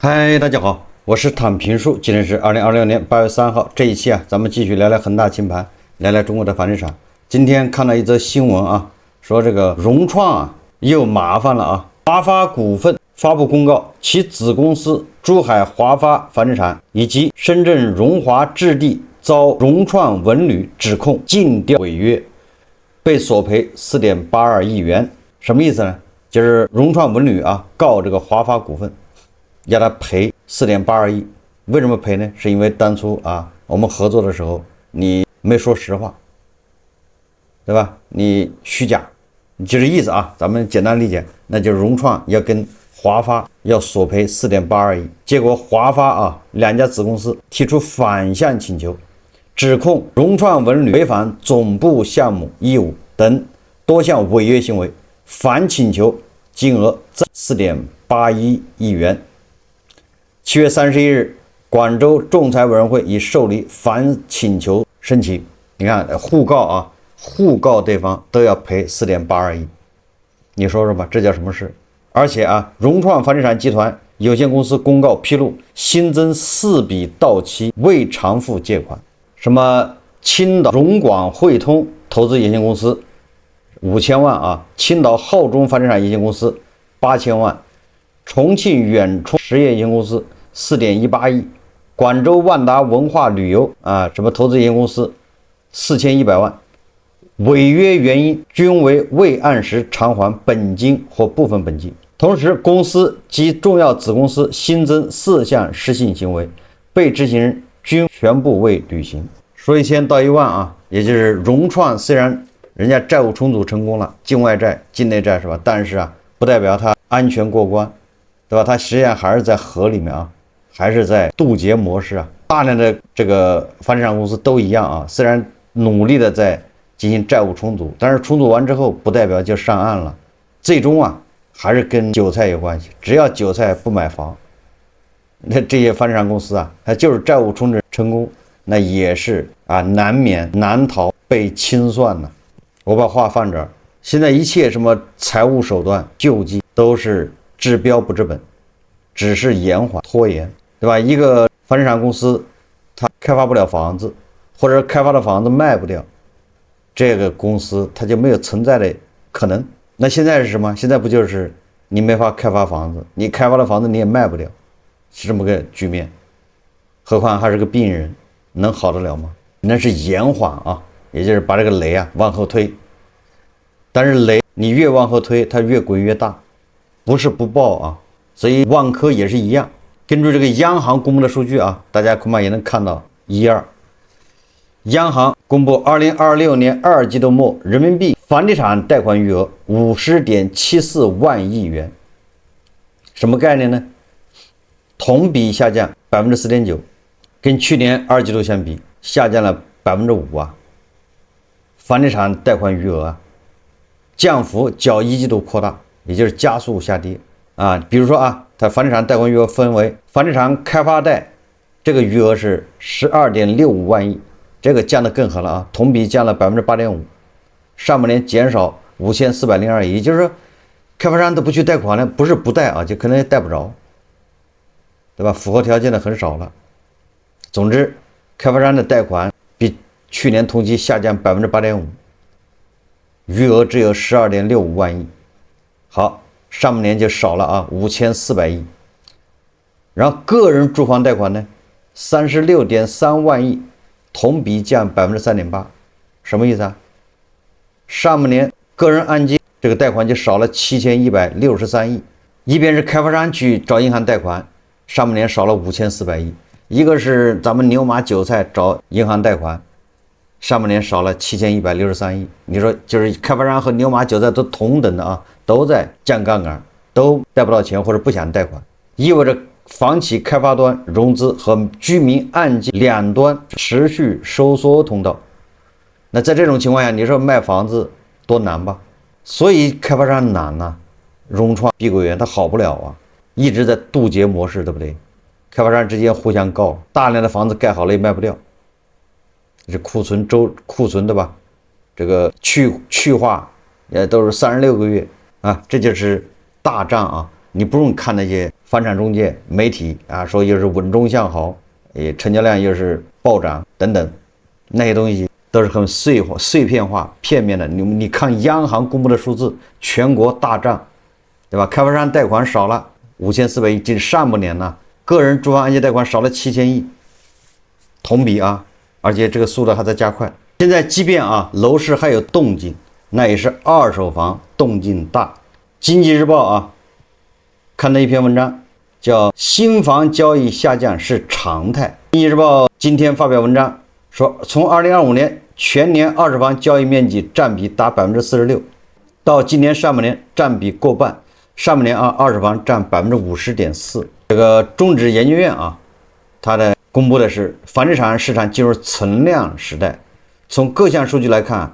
嗨，大家好，我是躺平树，今天是2026年8月3号。这一期咱们继續聊聊恒大清盤，聊聊中國的房地產。今天看到一則新聞說這個融創又麻煩了華發股份發布公告，其子公司珠海華發房地產以及深圳榮華置地遭融創文旅指控競調違約，被索賠4.82億元。什麼意思呢？就是融創文旅告這個華發股份，要他賠4.82億。為什麼賠呢？是因為當初我們合作的時候你沒說實話，對吧？你虛假，就這意思咱們簡單理解，那就是融創要跟華發要索賠4.82億。結果華發兩家子公司提出反向請求，指控融創文旅違反總部項目義務等多項違約行為，反請求金額4.81億元。7月31日，廣州仲裁委員會已受理反請求申請。你看，互告對方都要賠4.82億，你說說吧，這叫什麼事？而且融創房地產集團有限公司公告披露，新增4筆到期未償付借款，什麼青島融廣匯通投資有限公司5000萬青島浩中房地產有限公司8000萬，重慶遠衝實業有限公司4.18億，廣州萬達文化旅遊什麼投資有限公司4100萬，違約原因均為未按時償還本金或部分本金。同時，公司及重要子公司新增4項失信行為，被執行人均全部未履行。說1000道1萬也就是融創雖然人家債務重組成功了，境外債、境內債是吧？但是不代表它安全過關，對吧？它實際上還是在河裡面還是在渡劫模式大量的這個房地產公司都一樣雖然努力的在進行債務重組，但是重組完之後不代表就上岸了，最終還是跟韭菜有關係。只要韭菜不買房，那這些房地產公司它就是債務重組成功，那也是難免難逃被清算了。我把話放這兒，現在一切什麼財務手段救濟都是治標不治本，只是延緩拖延，對吧？一個房地產公司它開發不了房子，或者開發的房子賣不掉，這個公司它就沒有存在的可能。那現在是什麼？現在不就是你沒法開發房子，你開發的房子你也賣不了，是這麼個局面。何況還是個病人，能好得了嗎？那是延緩也就是把這個雷往後推。但是雷你越往後推，它越滾越大，不是不報所以萬科也是一樣。根據這個央行公布的數據大家恐怕也能看到1、2。央行公布2026年2季度末人民幣房地產貸款餘額50.74萬億元，什麼概念呢？同比下降4.9%，跟去年2季度相比下降了5%房地產貸款餘額降幅較1季度擴大，也就是加速下跌比如說它房地產貸款餘額分為房地產開發貸，這個餘額是12.65萬億，這個降得更狠了同比降了8.5%，上半年減少5402億，也就是說開發商都不去貸款了，不是不貸就可能也貸不着，對吧？符合條件的很少了。總之，開發商的貸款比去年同期下降8.5%，餘額只有12.65萬億。好，上半年就少了5400億。然后個人住房貸款呢，36.3萬億，同比降3.8%，什麼意思上半年個人按揭這個貸款就少了7163億，一邊是開發商去找銀行貸款，上半年少了5400億，一個是咱們牛馬韭菜找銀行貸款，上半年少了7163億。你說就是開發商和牛馬韭菜都同等的都在降槓桿，都貸不到錢或者不想貸款，意味着房企開發端融資和居民按揭兩端持續收縮通道。那在這種情況下，你說賣房子多難吧？所以開發商難融創、碧桂園它好不了一直在渡劫模式，對不對？開發商之間互相告，大量的房子蓋好了也賣不掉，这庫存对吧？这個去化也都是36個月这就是大賬你不用看那些房產中介、媒體啊說又是穩中向好，成交量又是暴漲等等，那些東西都是很碎片化、片面的。你看央行公布的数字，全国大涨，对吧？開發商貸款少了5400億，僅上半年呢，個人住房按揭貸款少了7000億，同比啊，而且這個速度還在加快。現在即便啊樓市還有動靜，那也是二手房動靜大。經濟日報啊看到一篇文章，叫新房交易下降是常態。經濟日報今天發表文章說，從2025年全年二手房交易面積佔比達46%，到今年上半年佔比過半。上半年啊，二手房佔50.4%。這個中指研究院啊，它的公布的是房地產市場進入存量時代。從各項数据來看，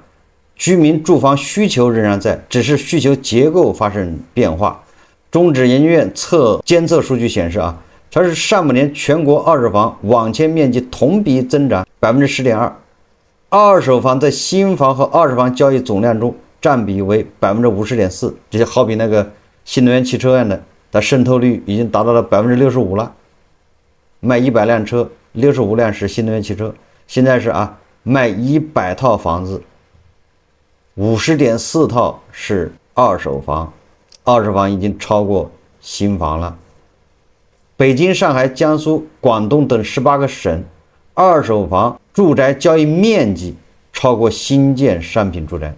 居民住房需求仍然在，只是需求結構發生變化。中指研究院監測數據顯示啊，它是上半年全國二手房网簽面積同比增長10.2%，二手房在新房和二手房交易总量中佔比為50.4%。这就好比那個新能源汽車一樣的，它滲透率已經達到了65%了。賣100輛車，65輛是新能源汽車。現在是啊，賣100套房子，50.4套是二手房，二手房已經超過新房了。北京、上海、江蘇、廣東等18個省，二手房住宅交易面積超過新建商品住宅，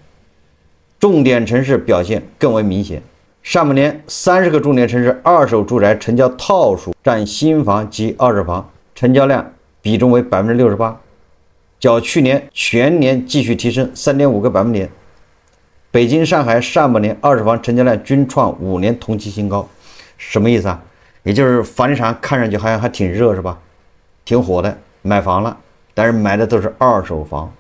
重點城市表現更為明顯。上半年30個重點城市二手住宅成交套數佔新房及二手房成交量比重為68%，較去年全年繼續提升3.5個百分點。北京、上海上半年二手房成交量均創5年同期新高。什麼意思啊？也就是房地產看上去好像還挺熱是吧？挺火的，買房了，但是買的都是二手房。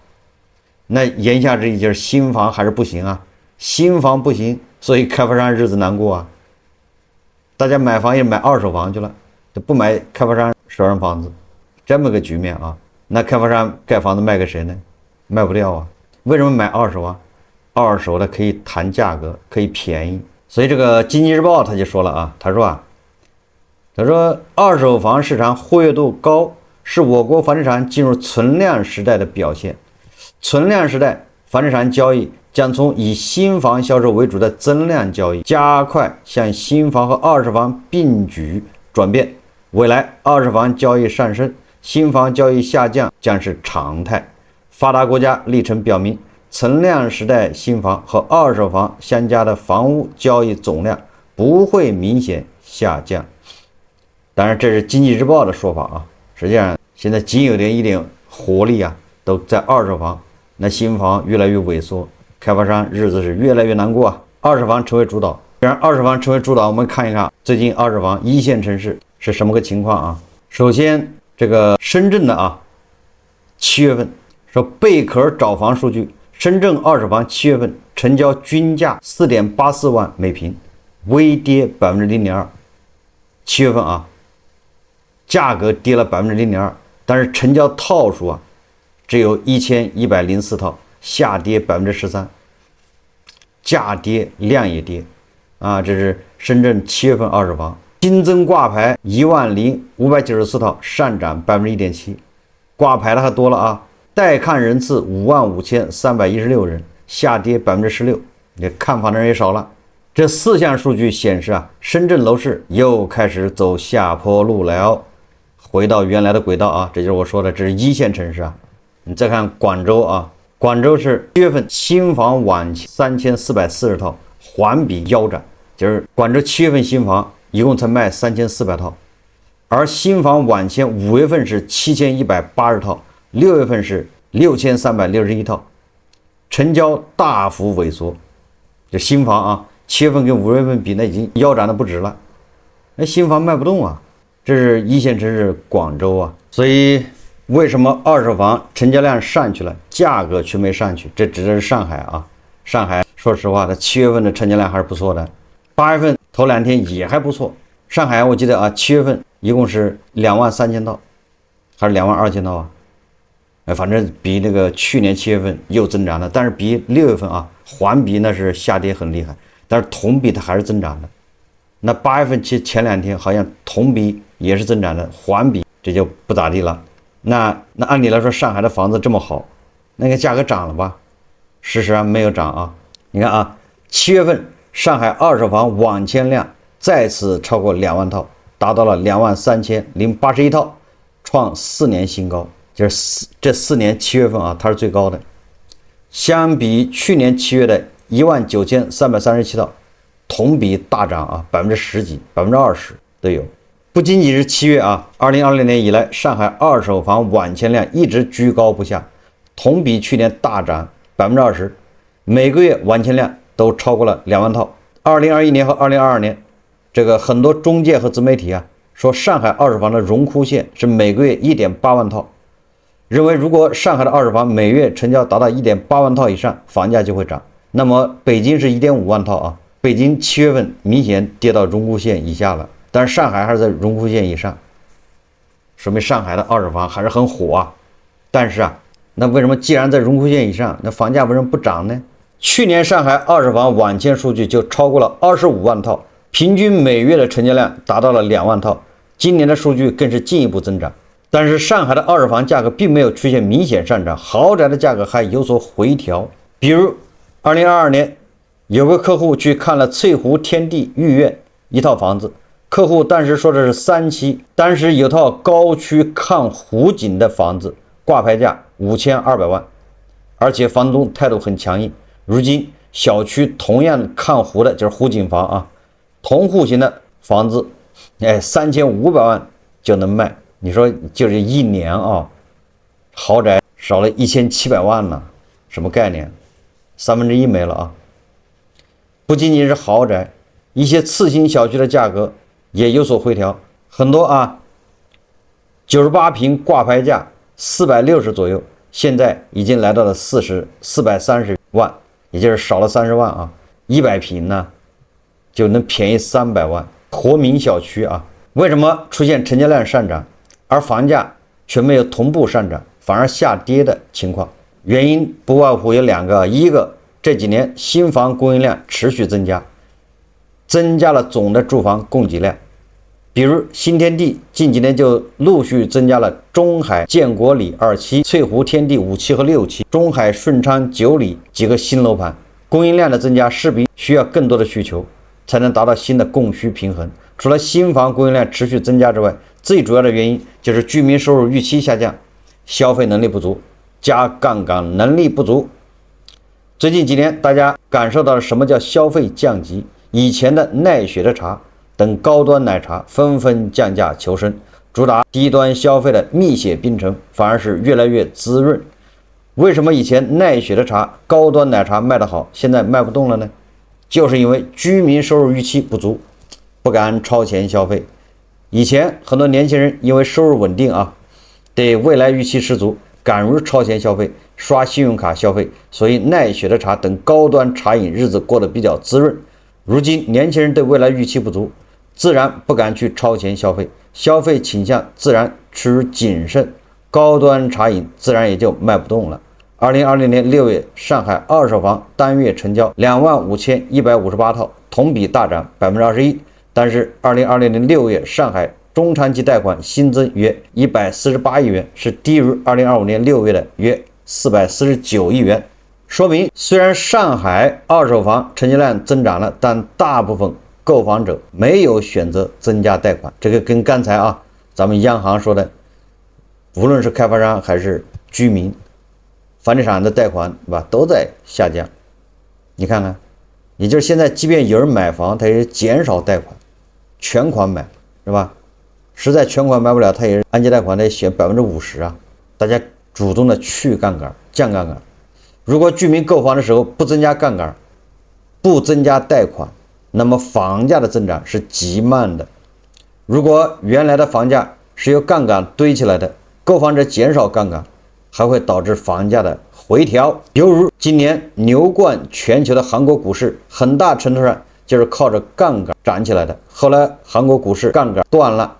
那言下之意就是新房還是不行啊，新房不行，所以開發商日子難過啊。大家買房也買二手房去了，就不買開發商手上房子，這麼個局面啊。那開發商蓋房子賣給誰呢？賣不掉啊。為什麼買二手啊？二手的可以談價格，可以便宜。所以這個經濟日報他就說了啊，他說二手房市場活躍度高是我國房地產進入存量時代的表現。存量時代，房地產交易將從以新房銷售為主的增量交易，加快向新房和二手房並舉轉變。未來二手房交易上升，新房交易下降將是常態。發達國家歷程表明，存量時代新房和二手房相加的房屋交易總量不會明顯下降。當然，這是經濟日報的說法啊。實際上，現在僅有的一點活力啊，都在二手房。那新房越來越萎縮，開發商日子是越來越難過啊。二手房成為主導。既然二手房成為主導，我們看一看最近二手房一線城市是什麼個情況啊？首先，這個深圳的啊，7月份說貝殼找房數據，深圳二手房7月份成交均價4.84萬每平，微跌0.2%。7月份啊，價格跌了0.2%，但是成交套數啊只有1104套，下跌13%，價跌量也跌啊。這是深圳7月份二手房新增掛牌10594套，上漲1.7%，掛牌的還多了啊。待看人次55316人，下跌16%，你看房的人也少了。這4項數據顯示啊，深圳樓市又開始走下坡路了，回到原來的軌道啊。這就是我說的，這是一線城市啊。你再看廣州啊，廣州是7月份新房網3440套，環比腰斬，就是廣州7月份新房一共才賣3400套，而新房網簽5月份是7180套，6月份是6361套，成交大幅萎縮。这新房啊，7月份跟5月份比，那已經腰斬的不止了，那新房賣不動啊。這是一線城市廣州啊。所以為什麼二手房成交量上去了，價格卻沒上去？這指的是上海啊。上海說實話，它7月份的成交量還是不錯的，8月份頭2天也還不錯。上海我記得啊，7月份一共是23000套，還是22000套啊？反正比那個去年7月份又增長了，但是比6月份啊，環比那是下跌很厲害，但是同比它還是增長的。那8月份前2天好像同比也是增长的，环比这就不咋地了。那按理来说，上海的房子这么好，那个价格涨了吧？事实上没有涨啊。你看啊，7月份上海二手房网签量再次超過2万套，达到了23081套，創4年新高。就是這4年7月份啊，它是最高的。相比去年7月的19337套，同比大漲啊，10幾、20%都有。不僅僅是7月啊，2020年以來，上海二手房網簽量一直居高不下，同比去年大漲20%，每個月網簽量都超過了2萬套。2021年和2022年，這個很多中介和自媒體啊，說上海二手房的榮枯線是每個月1.8萬套，認為如果上海的二手房每月成交達到1.8萬套以上，房價就會漲。那麼北京是1.5萬套啊，北京7月份明顯跌到榮枯線以下了，但是上海還是在榮枯線以上，說明上海的二手房還是很火啊。但是啊，那為什麼既然在榮枯線以上，那房價為什麼不漲呢？去年上海二手房網簽數據就超過了25萬套，平均每月的成交量達到了2萬套，今年的數據更是進一步增長。但是上海的二手房價格並沒有出現明顯上漲，豪宅的價格還有所回調。比如2022年有個客戶去看了翠湖天地御苑一套房子，客戶當時說的是3期，當時有套高區看湖景的房子，掛牌價5200萬，而且房東態度很強硬。如今小區同樣看湖的，就是湖景房啊，同戶型的房子3500萬就能賣。你說就是1年啊，豪宅少了1700萬了，什麼概念？1/3沒了啊！不僅僅是豪宅，一些次新小區的價格也有所回調，很多啊，98平掛牌價460左右，現在已經來到了430萬，也就是少了30萬啊。100平呢就能便宜300萬，國民小區啊，為什麼出現成交量上漲，而房價卻沒有同步上漲，反而下跌的情況？原因不外乎有2個，一個這幾年新房供應量持續增加，增加了總的住房供給量。比如新天地近幾年就陸續增加了中海建國里2期、翠湖天地5期和6期、中海順昌9里幾個新樓盤，供應量的增加勢必需要更多的需求，才能達到新的供需平衡。除了新房供應量持續增加之外，最主要的原因就是居民收入預期下降，消費能力不足，加槓桿能力不足。最近幾年大家感受到了什麼叫消費降級，以前的奈雪的茶等高端奶茶紛紛降價求生，主打低端消費的蜜雪冰城反而是越來越滋潤。為什麼以前奈雪的茶高端奶茶賣得好，現在賣不動了呢？就是因為居民收入預期不足，不敢超前消費。以前很多年輕人因為收入穩定啊，對未來預期十足，敢於超前消費，刷信用卡消費，所以奈雪的茶等高端茶飲日子過得比較滋潤。如今年輕人對未來預期不足，自然不敢去超前消費，消費傾向自然趨於謹慎，高端茶飲自然也就賣不動了。2020年6月，上海二手房單月成交25158套，同比大漲21%。但是2020年6月，上海中長期貸款新增約148億元，是低於2025年6月的約449億元。說明雖然上海二手房成交量增長了，但大部分購房者沒有選擇增加貸款。這個跟剛才啊咱們央行說的，無論是開發商還是居民，房地產的貸款吧都在下降。你看看，也就是現在即便有人買房，他也減少貸款，全款買，是吧？實在全款買不了，他也是按揭貸款得選50%啊。大家主動的去槓桿，降槓桿。如果居民購房的時候不增加槓桿，不增加貸款，那麼房價的增長是極慢的。如果原來的房價是由槓桿堆起來的，購房者減少槓桿，還會導致房價的回調。猶如今年牛冠全球的韓國股市，很大程度上就是靠着槓桿漲起來的。後來韓國股市槓桿斷了，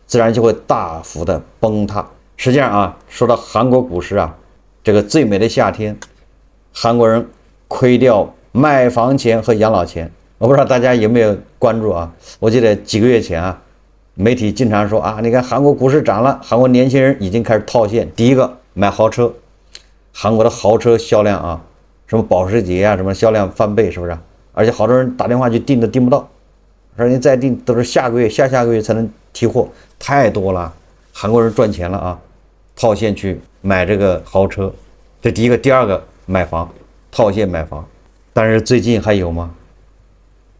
自然就會大幅的崩塌。實際上啊，說到韓國股市啊，這個最美的夏天，韓國人虧掉賣房錢和養老錢，我不知道大家有沒有關注啊？我記得幾個月前啊，媒體經常說啊，你看韓國股市漲了，韓國年輕人已經開始套现。第一個買豪車，韓國的豪車銷量啊，什麼保時捷啊，什麼銷量翻倍，是不是？而且好多人打電話去訂都訂不到，說你再訂都是下個月、下下個月才能提貨，太多了。韓國人賺錢了啊，套現去買這個豪車，這第一個。第二個買房，套現買房。但是最近還有嗎？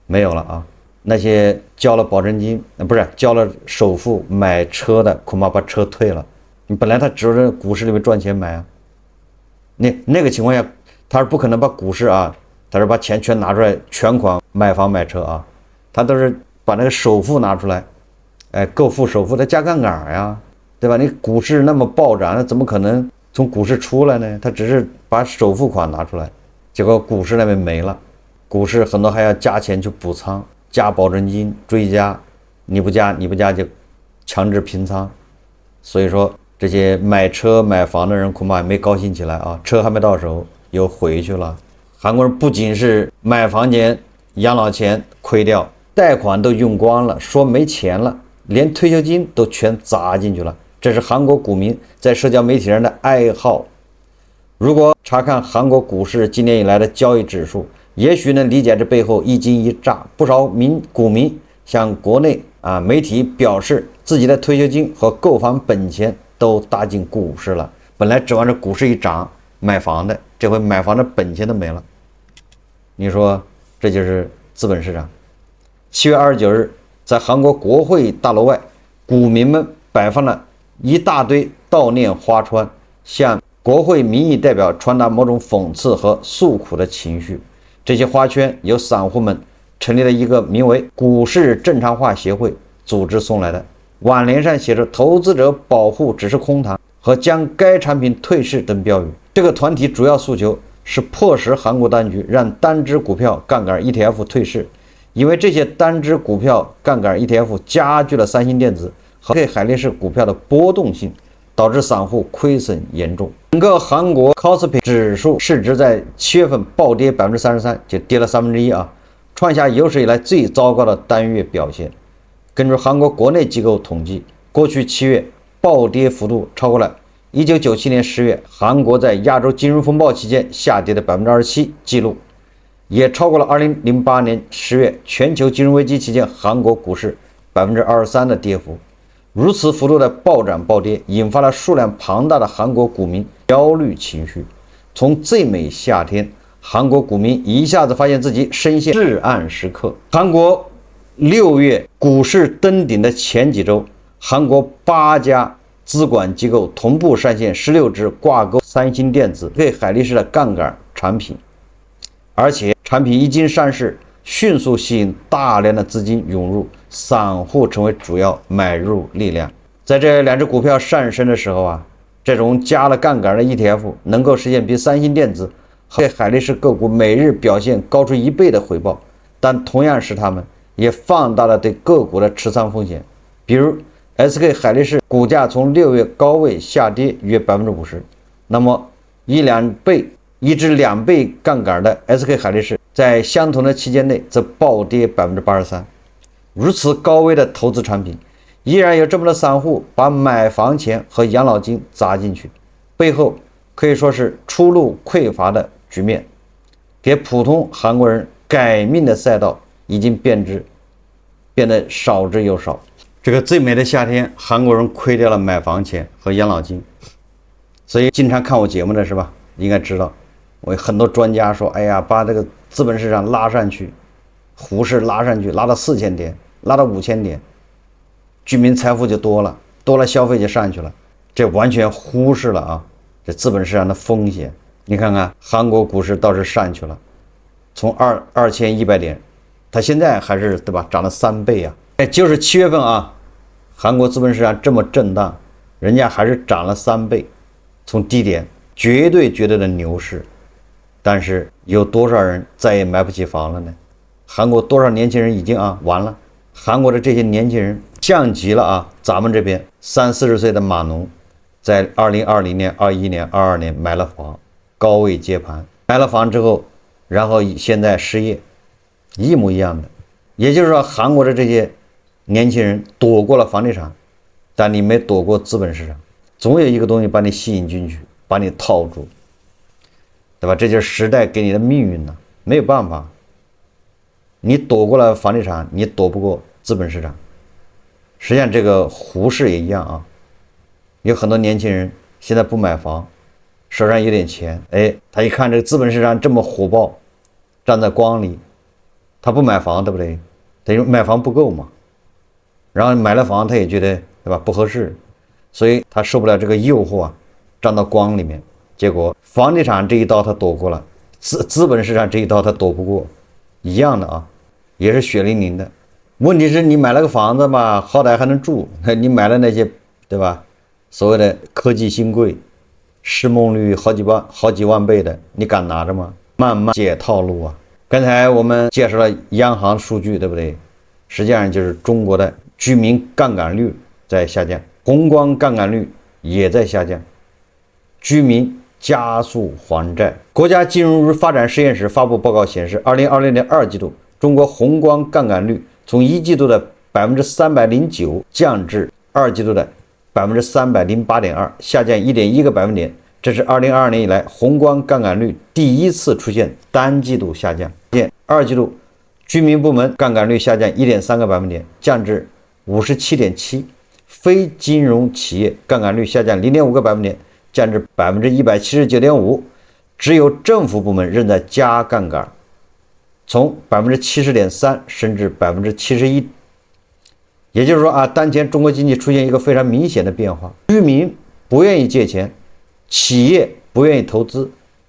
沒有了啊！那些交了保證金，不是交了首付買車的，恐怕把車退了。你本來他只是股市裡面賺錢買啊，那個情況下，他是不可能把股市啊，他是把錢全拿出來全款買房買車啊，他都是把那個首付拿出來，够付首付，他加槓桿呀，对吧？你股市那麼暴漲，那怎么可能從股市出來呢？他只是把首付款拿出來，結果股市那邊沒了。股市很多還要加錢去補倉，加保證金追加，你不加就強制平倉。所以說這些買車買房的人恐怕還沒高興起來啊，車還沒到手又回去了。韓國人不僅是買房錢、養老錢虧掉，貸款都用光了，說沒錢了，連退休金都全砸進去了。這是韓國股民在社交媒體上的哀號。如果查看韓國股市今年以來的交易指數，也許能理解這背後一驚一乍。不少股民向國內媒體表示，自己的退休金和購房本錢都搭進股市了。本來指望着股市一漲買房的，這回買房的本錢都沒了。你說這就是資本市場。7月29日，在韓國國會大樓外，股民們擺放了一大堆悼念花圈，向國會民意代表傳達某種諷刺和訴苦的情緒。這些花圈由散戶們成立了一個名為股市正常化協會組織送來的，挽聯上寫着投資者保護只是空談和將該產品退市等標語。這個團體主要訴求是迫使韓國當局讓單只股票槓桿 ETF 退市，因為這些單只股票槓桿 ETF 加劇了三星電子和海力士股票的波動性，導致散戶虧損嚴重。整個韓國 KOSPI 指數市值在7月份暴跌 33%， 就跌了1/3啊，創下有史以來最糟糕的單月表現。根據韓國國內機構統計，過去7月暴跌幅度超過了1997年10月韓國在亞洲金融風暴期間下跌的 27% 記錄，也超過了2008年10月全球金融危機期間韓國股市 23% 的跌幅。如此幅度的暴漲暴跌，引發了數量龐大的韓國股民焦慮情緒。從最美夏天，韓國股民一下子發現自己深陷至暗時刻。韓國6月股市登頂的前幾周，韓國8家資管機構同步上線16只掛鈎三星電子、海力士的槓桿產品，而且產品一經上市，迅速吸引大量的資金湧入，散戶成为主要買入力量。在這兩只股票上升的時候啊，這種加了槓桿的 ETF 能夠實現比三星電子和海力士個股每日表現高出1倍的回報，但同樣使他們也放大了對個股的持倉風險。比如 SK 海力士股價從6月高位下跌約 50%， 那麼一至2倍槓桿的 SK 海力士在相同的期間內則暴跌 83%。 如此高危的投資產品，依然有這麼多散戶把買房錢和養老金砸進去，背後可以說是出路匱乏的局面。給普通韓國人改命的賽道已經變得少之又少。這個最美的夏天，韓國人虧掉了買房錢和養老金。所以經常看我節目的是吧，應該知道我有很多專家說，哎呀，把這個資本市場拉上去，股市拉上去，拉到4000點，拉到5000點，居民財富就多了，消費就上去了。這完全忽視了啊，這資本市場的風險。你看看韓國股市倒是上去了，從2100點，它現在還是對吧，漲了3倍啊。就是7月份啊，韓國資本市場這麼震盪，人家還是漲了3倍，從低點絕對的牛市。但是有多少人再也買不起房了呢？韓國多少年輕人已經完了。韓國的這些年輕人像極了咱們這邊30-40歲的碼農，在2020年、21年、22年買了房，高位接盤，買了房之後，然後現在失業，一模一樣的。也就是說，韓國的這些年輕人躲過了房地產，但你沒躲過資本市场，總有一個東西把你吸引進去，把你套住，對吧？這就是時代給你的命運呢，沒有辦法。你躲過了房地產，你躲不過資本市場。實際上，這個胡適也一樣啊。有很多年輕人現在不買房，手上有點錢，哎，他一看這個資本市場這麼火爆，站在光裡，他不買房，對不对？等於買房不夠嘛。然後買了房，他也覺得，對吧，不合適，所以他受不了這個誘惑啊，站到光裡面。結果房地產這一刀他躲過了，資本市場這一刀他躲不過，一樣的啊，也是血淋淋的。問題是你買了個房子嘛，好歹還能住，你買了那些，对吧？所謂的科技新貴，市夢率好幾萬倍的，你敢拿着嗎？慢慢解套路啊！剛才我們介紹了央行數据，对不對？實際上就是中國的居民槓桿率在下降，宏觀槓桿率也在下降，居民加速還債。國家金融發展實驗室發布報告顯示，2020年2季度，中國宏觀槓桿率從1季度的309%降至2季度的308.2%，下降1.1個百分點。這是2022年以來宏觀槓桿率第一次出現單季度下降。2季度居民部門槓桿率下降1.3個百分點，降至57.7%；非金融企業槓桿率下降0.5個百分點，降至179.5%。只有政府部門仍在加槓桿，從70.3%升至71%。也就是說啊，當前中國經濟出現一個非常明顯的變化：居民不願意借錢，企業不願意投資，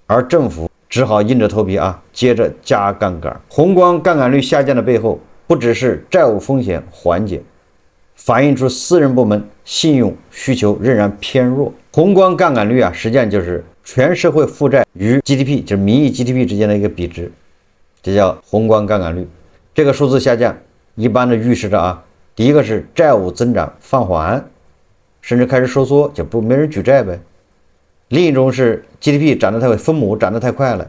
而政府只好硬着頭皮啊，接着加槓桿。宏觀槓桿率下降的背後，不只是債務風險緩解，反映出私人部門信用需求仍然偏弱。宏觀槓桿率啊，實際上就是全社會負債與 GDP， 就是名義 GDP 之間的一個比值，這叫宏觀槓桿率。這個數字下降，一般的預示着啊，第一個是債務增長放緩，甚至開始收縮，就沒人舉債唄。另一種是 GDP 漲得太快，分母漲得太快了，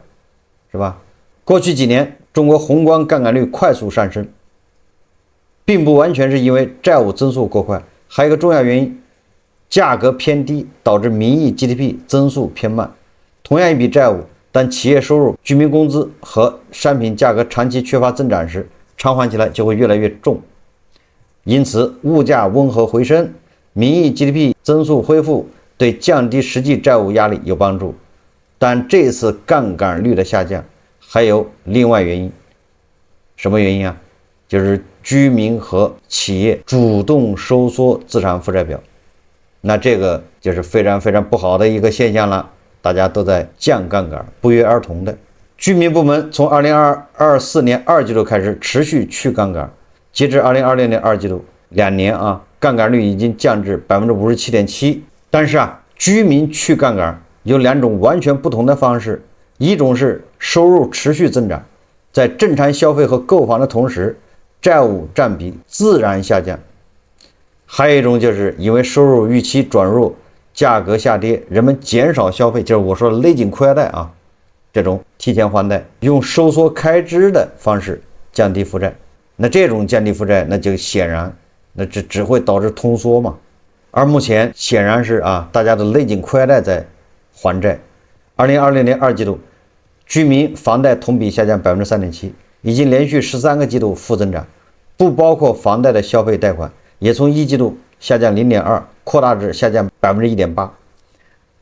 是吧？過去幾年，中國宏觀槓桿率快速上升，並不完全是因為債務增速過快，還有一個重要原因，價格偏低導致名義 GDP 增速偏慢。同樣一筆債務，但企業收入、居民工資和商品價格長期缺乏增長時，償還起来就會越來越重。因此，物價溫和回升，名義 GDP 增速恢復，對降低實際債務壓力有幫助。但這次槓桿率的下降還有另外原因。什麼原因啊？就是居民和企業主動收縮資產負債表，那這個就是非常非常不好的一個現象了。大家都在降槓桿，不約而同的。居民部门從2024年2季度開始持續去槓桿，截至2020年2季度，2年啊，槓桿率已經降至57.7%。但是啊，居民去槓桿有2種完全不同的方式，一種是收入持續增長，在正常消費和購房的同時，債務佔比自然下降；還有一種就是因為收入預期轉弱，價格下跌，人們減少消費，就是我說的勒緊褲腰帶啊，這種提前還貸，用收縮開支的方式降低負債。那這種降低負債，那就顯然，那只會導致通縮嘛。而目前顯然是啊，大家都勒緊褲腰帶在還債。2020年2季度，居民房貸同比下降3.7%，已經連續13個季度負增長，不包括房貸的消費貸款也從1季度下降0.2%，擴大至下降1.8%。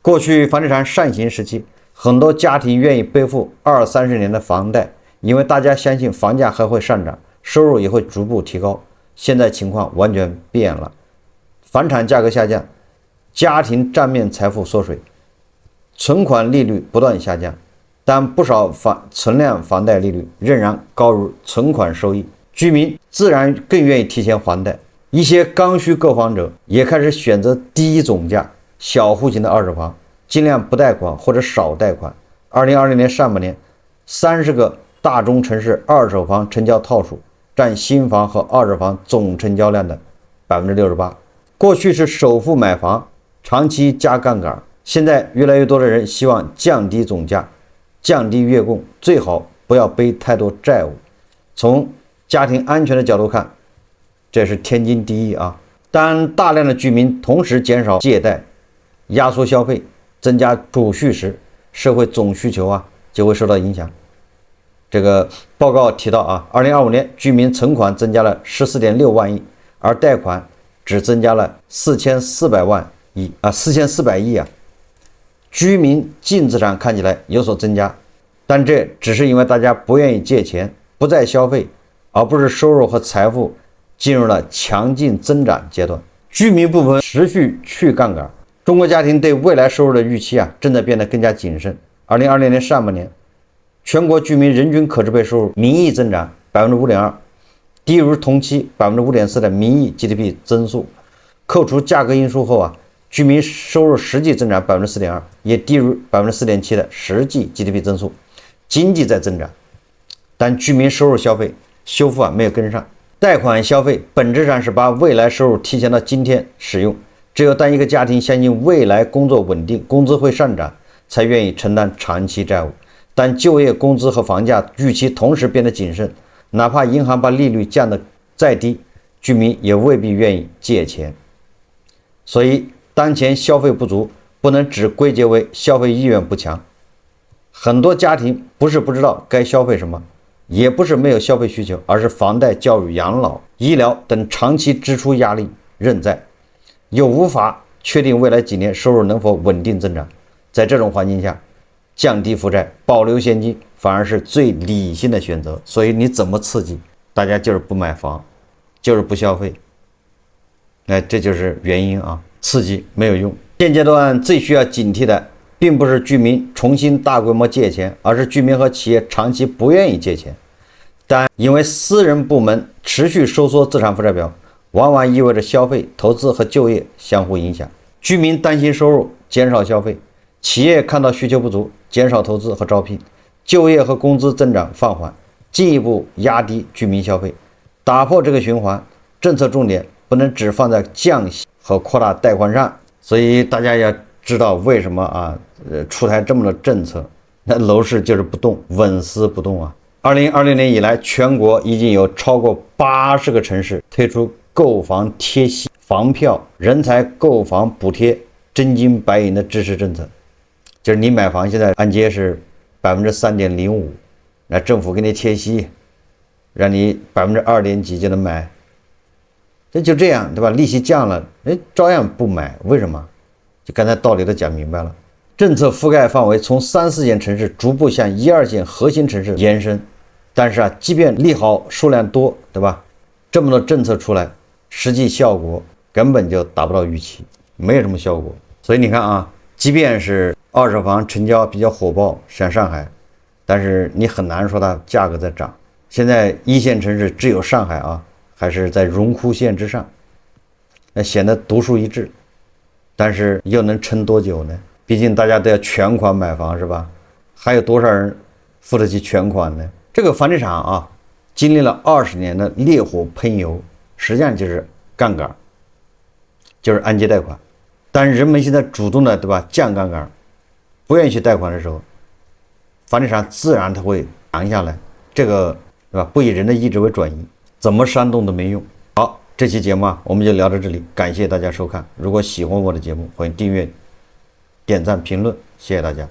過去房地產上行時期，很多家庭願意背負20-30年的房貸，因為大家相信房價還會上漲，收入也會逐步提高。現在情況完全變了，房產價格下降，家庭賬面財富縮水，存款利率不斷下降，但不少存量房貸利率仍然高於存款收益，居民自然更願意提前還貸。一些剛需购房者也開始選擇低總價、小戶型的二手房，盡量不貸款或者少貸款。2020年上半年，30個大中城市二手房成交套数占新房和二手房總成交量的68%。过去是首付買房，長期加槓桿，現在越來越多的人希望降低總價，降低月供，最好不要背太多債務。從家庭安全的角度看，這是天經地義啊。當大量的居民同時減少借貸、壓縮消費、增加儲蓄時，社會總需求啊就會受到影響。這個報告提到啊，2025年居民存款增加了14.6萬億，而貸款只增加了4400億啊。居民淨資產看起來有所增加，但這只是因為大家不願意借錢，不再消費，而不是收入和財富進入了強勁增長階段。居民部分持續去槓桿，中國家庭對未來收入的預期啊正在變得更加謹慎。2020年上半年，全國居民人均可支配收入名義增長 5.2%， 低于同期 5.4% 的名義 GDP 增速。扣除價格因素後啊，居民收入實際增長 4.2%， 也低於 4.7% 的實際 GDP 增速。經濟在增長，但居民收入消費修復沒有跟上。貸款消費本質上是把未來收入提前到今天使用。只有當一個家庭相信未來工作穩定，工資會上漲，才願意承擔長期債務。但就業、工資和房價預期同時變得謹慎，哪怕銀行把利率降得再低，居民也未必願意借錢。所以當前消費不足不能只歸結為消費意願不強，很多家庭不是不知道該消費什麼，也不是沒有消費需求，而是房貸、教育、養老、醫療等長期支出壓力仍在，又無法確定未來幾年收入能否穩定增長。在這種環境下，降低負債、保留現金反而是最理性的選擇。所以你怎麼刺激大家就是不買房，就是不消費，這就是原因啊！刺激沒有用。現階段最需要警惕的並不是居民重新大規模借錢，而是居民和企業長期不願意借錢。但因為私人部門持續收縮資產負債表，往往意味着消費、投資和就業相互影響。居民擔心收入，減少消費；企業看到需求不足，減少投資和招聘；就業和工資增長放緩，進一步壓低居民消費。打破這個循環，政策重點不能只放在降息和擴大貸款上。所以大家要知道為什麼出台這麼多政策，那樓市就是不動，穩絲不動啊。2020年以來，全國已經有超過80個城市推出購房貼息、房票、人才購房補貼、真金白銀的支持政策。就是你買房現在按揭是 3.05%， 那政府給你貼息，讓你 2. 幾就能買。就這樣，對吧？利息降了，照樣不買，為什麼？就剛才道理都講明白了。政策覆蓋範圍從3、4線城市逐步向1、2線核心城市延伸，但是即便利好數量多，對吧？這麼多政策出來，實際效果根本就達不到預期，沒有什麼效果。所以你看啊，即便是二手房成交比較火爆，像上海，但是你很難說它價格在漲。現在1線城市只有上海還是在榮枯線之上，那顯得獨樹一幟，但是又能撐多久呢？畢竟大家都要全款買房，是吧？還有多少人付得起全款呢？這個房地產經歷了20年的烈火噴油，實際上就是槓桿，就是按揭貸款。但人們現在主動的，對吧，降槓桿，不願意去貸款的時候，房地產自然它會降下來。這個，對吧？不以人的意志為轉移，怎麼煽動都沒用。好，這期節目我們就聊到這裡，感謝大家收看。如果喜歡我的節目，歡迎訂閱、點讚、評論，謝謝大家。